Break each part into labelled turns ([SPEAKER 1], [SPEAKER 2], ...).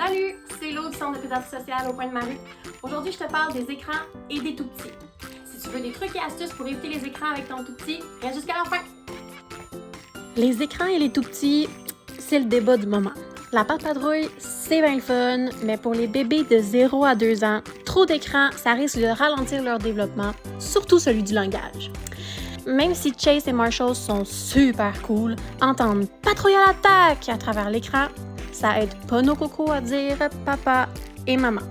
[SPEAKER 1] Salut, c'est Lo du Centre de pédiatrie sociale au Coin de ma rue. Aujourd'hui, je te parle des écrans et des tout-petits. Si tu veux des trucs et astuces pour éviter les écrans avec ton tout-petit, reste jusqu'à la fin.
[SPEAKER 2] Les écrans et les tout-petits, c'est le débat du moment. La patte patrouille, c'est bien le fun, mais pour les bébés de 0 à 2 ans, trop d'écran, ça risque de ralentir leur développement, surtout celui du langage. Même si Chase et Marshall sont super cool, entendre « patrouille à l'attaque » à travers l'écran, ça aide pas nos cocos à dire « papa » et « maman ».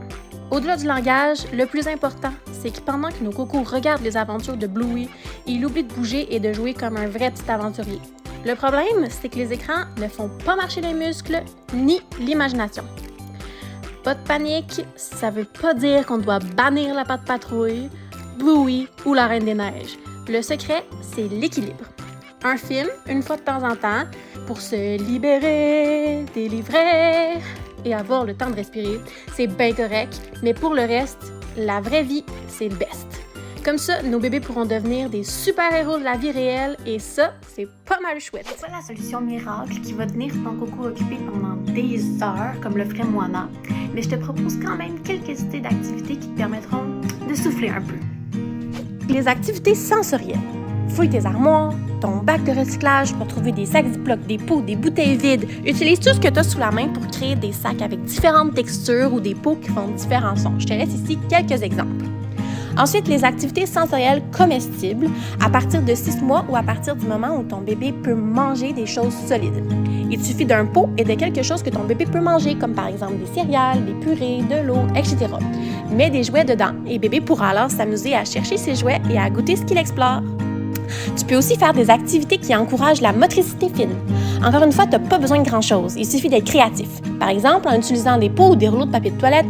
[SPEAKER 2] Au-delà du langage, le plus important, c'est que pendant que nos cocos regardent les aventures de Bluey, ils oublient de bouger et de jouer comme un vrai petit aventurier. Le problème, c'est que les écrans ne font pas marcher les muscles ni l'imagination. Pas de panique, ça veut pas dire qu'on doit bannir la patte patrouille, Bluey ou la Reine des Neiges. Le secret, c'est l'équilibre. Un film, une fois de temps en temps, pour se libérer, délivrer et avoir le temps de respirer, c'est bien correct, mais pour le reste, la vraie vie, c'est le best. Comme ça, nos bébés pourront devenir des super-héros de la vie réelle et ça, c'est pas mal chouette.
[SPEAKER 1] C'est pas la solution miracle qui va tenir ton coco occupé pendant des heures, comme le ferait Moana, mais je te propose quand même quelques idées d'activités qui te permettront de souffler un peu.
[SPEAKER 2] Les activités sensorielles. Fouille tes armoires, ton bac de recyclage pour trouver des sacs Ziploc, des pots, des bouteilles vides. Utilise tout ce que tu as sous la main pour créer des sacs avec différentes textures ou des pots qui font différents sons. Je te laisse ici quelques exemples. Ensuite, les activités sensorielles comestibles à partir de 6 mois ou à partir du moment où ton bébé peut manger des choses solides. Il suffit d'un pot et de quelque chose que ton bébé peut manger, comme par exemple des céréales, des purées, de l'eau, etc. Mets des jouets dedans et bébé pourra alors s'amuser à chercher ses jouets et à goûter ce qu'il explore. Tu peux aussi faire des activités qui encouragent la motricité fine. Encore une fois, tu n'as pas besoin de grand-chose, il suffit d'être créatif. Par exemple, en utilisant des pots ou des rouleaux de papier de toilette,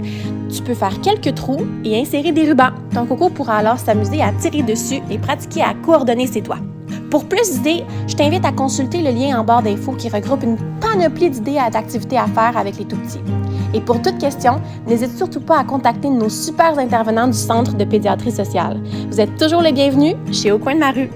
[SPEAKER 2] tu peux faire quelques trous et insérer des rubans. Ton coco pourra alors s'amuser à tirer dessus et pratiquer à coordonner ses doigts. Pour plus d'idées, je t'invite à consulter le lien en barre d'infos qui regroupe une panoplie d'idées et d'activités à faire avec les tout-petits. Et pour toute question, n'hésite surtout pas à contacter nos super intervenants du Centre de pédiatrie sociale. Vous êtes toujours les bienvenus chez Au Coin de ma rue.